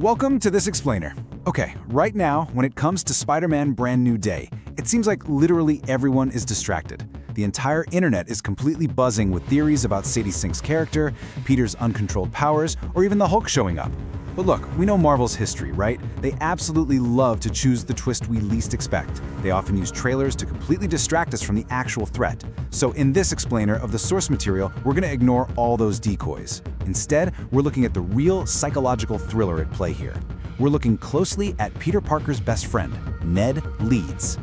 Welcome to this explainer. Okay, right now, when it comes to Spider-Man Brand New Day, it seems like literally everyone is distracted. The entire internet is completely buzzing with theories about Sadie Sink's character, Peter's uncontrolled powers, or even the Hulk showing up. But look, we know Marvel's history, right? They absolutely love to choose the twist we least expect. They often use trailers to completely distract us from the actual threat. So in this explainer of the source material, we're going to ignore all those decoys. Instead, we're looking at the real psychological thriller at play here. We're looking closely at Peter Parker's best friend, Ned Leeds.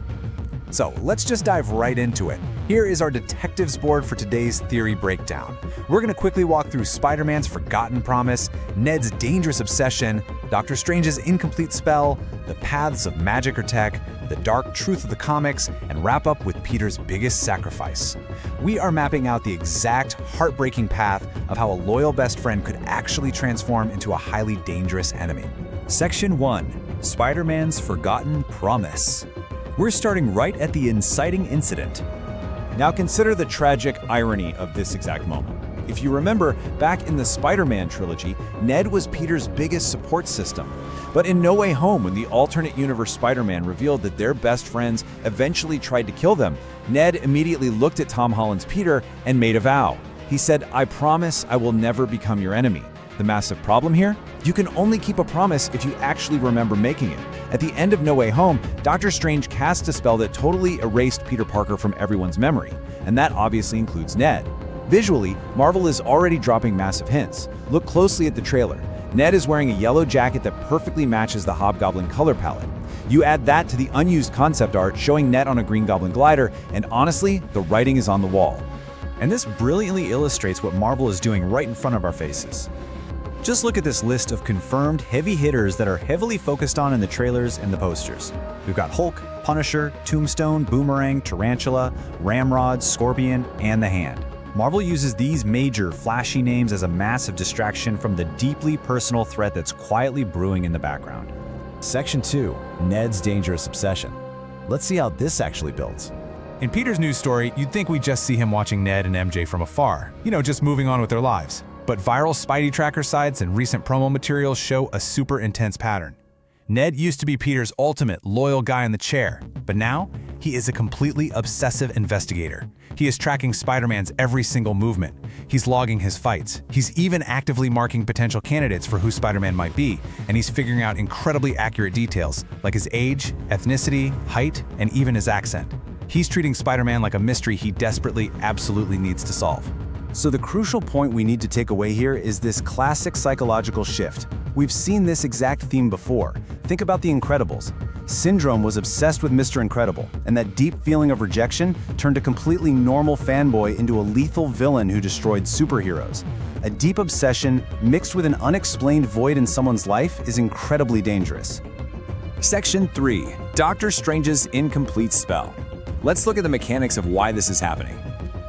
So let's just dive right into it. Here is our detectives board for today's theory breakdown. We're going to quickly walk through Spider-Man's forgotten promise, Ned's dangerous obsession, Doctor Strange's incomplete spell, the paths of magic or tech, the dark truth of the comics, and wrap up with Peter's biggest sacrifice. We are mapping out the exact heartbreaking path of how a loyal best friend could actually transform into a highly dangerous enemy. Section 1. Spider-Man's forgotten promise. We're starting right at the inciting incident. Now consider the tragic irony of this exact moment. If you remember, back in the Spider-Man trilogy, Ned was Peter's biggest support system. But in No Way Home, when the alternate universe Spider-Man revealed that their best friends eventually tried to kill them, Ned immediately looked at Tom Holland's Peter and made a vow. He said, "I promise I will never become your enemy." The massive problem here? You can only keep a promise if you actually remember making it. At the end of No Way Home, Doctor Strange cast a spell that totally erased Peter Parker from everyone's memory, and that obviously includes Ned. Visually, Marvel is already dropping massive hints. Look closely at the trailer. Ned is wearing a yellow jacket that perfectly matches the Hobgoblin color palette. You add that to the unused concept art showing Ned on a Green Goblin glider, and honestly, the writing is on the wall. And this brilliantly illustrates what Marvel is doing right in front of our faces. Just look at this list of confirmed heavy hitters that are heavily focused on in the trailers and the posters. We've got Hulk, Punisher, Tombstone, Boomerang, Tarantula, Ramrod, Scorpion, and the Hand. Marvel uses these major, flashy names as a massive distraction from the deeply personal threat that's quietly brewing in the background. Section 2. Ned's dangerous obsession. Let's see how this actually builds. In Peter's news story, you'd think we'd just see him watching Ned and MJ from afar, just moving on with their lives. But viral Spidey tracker sites and recent promo materials show a super intense pattern. Ned used to be Peter's ultimate loyal guy in the chair, but now he is a completely obsessive investigator. He is tracking Spider-Man's every single movement. He's logging his fights. He's even actively marking potential candidates for who Spider-Man might be, and he's figuring out incredibly accurate details like his age, ethnicity, height, and even his accent. He's treating Spider-Man like a mystery he desperately, absolutely needs to solve. So the crucial point we need to take away here is this classic psychological shift. We've seen this exact theme before. Think about The Incredibles. Syndrome was obsessed with Mr. Incredible, and that deep feeling of rejection turned a completely normal fanboy into a lethal villain who destroyed superheroes. A deep obsession mixed with an unexplained void in someone's life is incredibly dangerous. Section 3. Doctor Strange's incomplete spell. Let's look at the mechanics of why this is happening.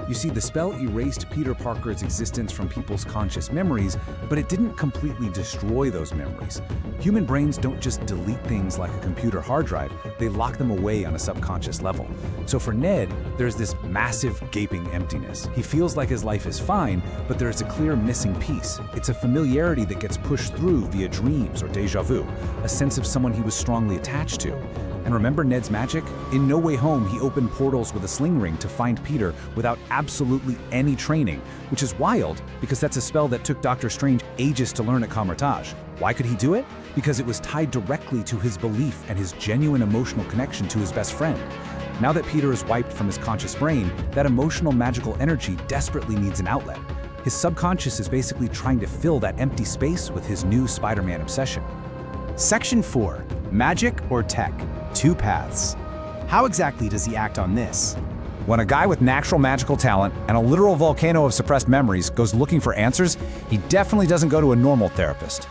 You see, the spell erased Peter Parker's existence from people's conscious memories, but it didn't completely destroy those memories. Human brains don't just delete things like a computer hard drive, they lock them away on a subconscious level. So for Ned, there's this massive gaping emptiness. He feels like his life is fine, but there's a clear missing piece. It's a familiarity that gets pushed through via dreams or déjà vu, a sense of someone he was strongly attached to. And remember Ned's magic? In No Way Home, he opened portals with a sling ring to find Peter without absolutely any training, which is wild because that's a spell that took Doctor Strange ages to learn at Kamar-Taj. Why could he do it? Because it was tied directly to his belief and his genuine emotional connection to his best friend. Now that Peter is wiped from his conscious brain, that emotional magical energy desperately needs an outlet. His subconscious is basically trying to fill that empty space with his new Spider-Man obsession. Section 4. Magic or tech? Two paths. How exactly does he act on this? When a guy with natural magical talent and a literal volcano of suppressed memories goes looking for answers, he definitely doesn't go to a normal therapist.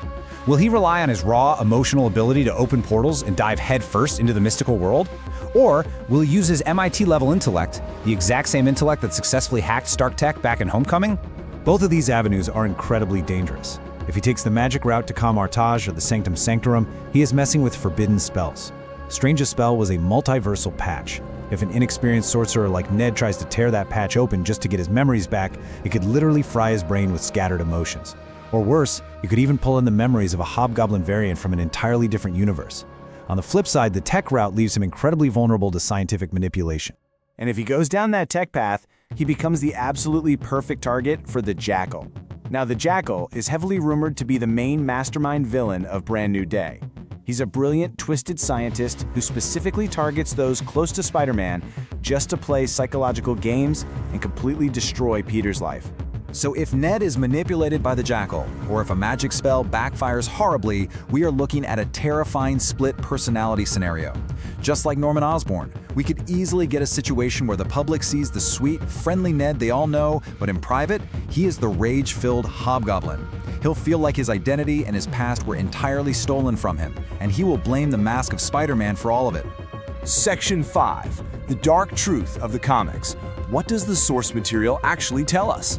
Will he rely on his raw emotional ability to open portals and dive headfirst into the mystical world? Or will he use his MIT-level intellect, the exact same intellect that successfully hacked Stark Tech back in Homecoming? Both of these avenues are incredibly dangerous. If he takes the magic route to Kamar-Taj or the Sanctum Sanctorum, he is messing with forbidden spells. Strange's spell was a multiversal patch. If an inexperienced sorcerer like Ned tries to tear that patch open just to get his memories back, it could literally fry his brain with scattered emotions. Or worse, you could even pull in the memories of a Hobgoblin variant from an entirely different universe. On the flip side, the tech route leaves him incredibly vulnerable to scientific manipulation. And if he goes down that tech path, he becomes the absolutely perfect target for the Jackal. Now, the Jackal is heavily rumored to be the main mastermind villain of Brand New Day. He's a brilliant, twisted scientist who specifically targets those close to Spider-Man just to play psychological games and completely destroy Peter's life. So if Ned is manipulated by the Jackal, or if a magic spell backfires horribly, we are looking at a terrifying split personality scenario. Just like Norman Osborn, we could easily get a situation where the public sees the sweet, friendly Ned they all know, but in private, he is the rage-filled Hobgoblin. He'll feel like his identity and his past were entirely stolen from him, and he will blame the mask of Spider-Man for all of it. Section 5. The dark truth of the comics. What does the source material actually tell us?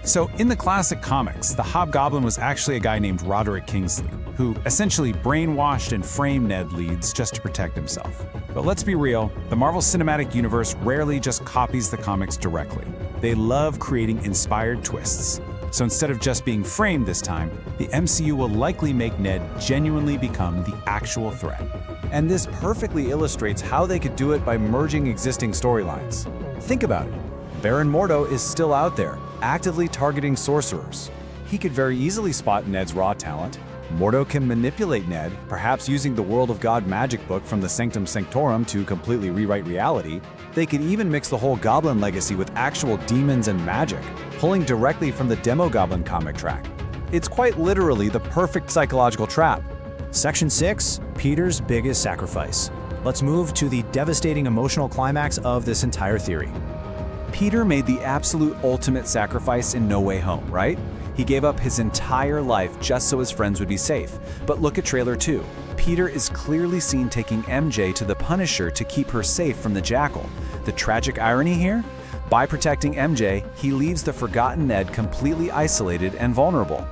So in the classic comics, the Hobgoblin was actually a guy named Roderick Kingsley, who essentially brainwashed and framed Ned Leeds just to protect himself. But let's be real, the Marvel Cinematic Universe rarely just copies the comics directly. They love creating inspired twists. So instead of just being framed this time, the MCU will likely make Ned genuinely become the actual threat. And this perfectly illustrates how they could do it by merging existing storylines. Think about it. Baron Mordo is still out there, actively targeting sorcerers. He could very easily spot Ned's raw talent. Mordo can manipulate Ned, perhaps using the World of God magic book from the Sanctum Sanctorum to completely rewrite reality. They could even mix the whole Goblin legacy with actual demons and magic, pulling directly from the Demogoblin comic track. It's quite literally the perfect psychological trap. Section 6, Peter's biggest sacrifice. Let's move to the devastating emotional climax of this entire theory. Peter made the absolute ultimate sacrifice in No Way Home, right? He gave up his entire life just so his friends would be safe. But look at trailer 2. Peter is clearly seen taking MJ to the Punisher to keep her safe from the Jackal. The tragic irony here? By protecting MJ, he leaves the forgotten Ned completely isolated and vulnerable.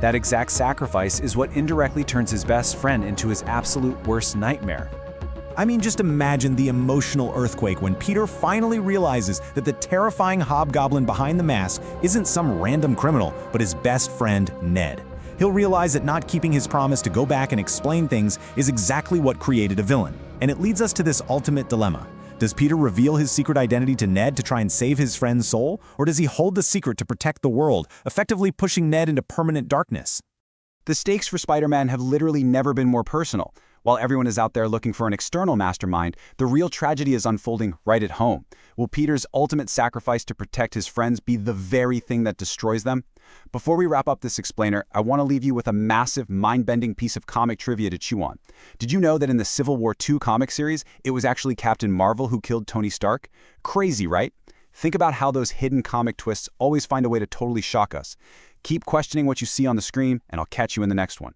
That exact sacrifice is what indirectly turns his best friend into his absolute worst nightmare. I mean, just imagine the emotional earthquake when Peter finally realizes that the terrifying Hobgoblin behind the mask isn't some random criminal, but his best friend, Ned. He'll realize that not keeping his promise to go back and explain things is exactly what created a villain. And it leads us to this ultimate dilemma. Does Peter reveal his secret identity to Ned to try and save his friend's soul, or does he hold the secret to protect the world, effectively pushing Ned into permanent darkness? The stakes for Spider-Man have literally never been more personal. While everyone is out there looking for an external mastermind, the real tragedy is unfolding right at home. Will Peter's ultimate sacrifice to protect his friends be the very thing that destroys them? Before we wrap up this explainer, I want to leave you with a massive, mind-bending piece of comic trivia to chew on. Did you know that in the Civil War II comic series, it was actually Captain Marvel who killed Tony Stark? Crazy, right? Think about how those hidden comic twists always find a way to totally shock us. Keep questioning what you see on the screen, and I'll catch you in the next one.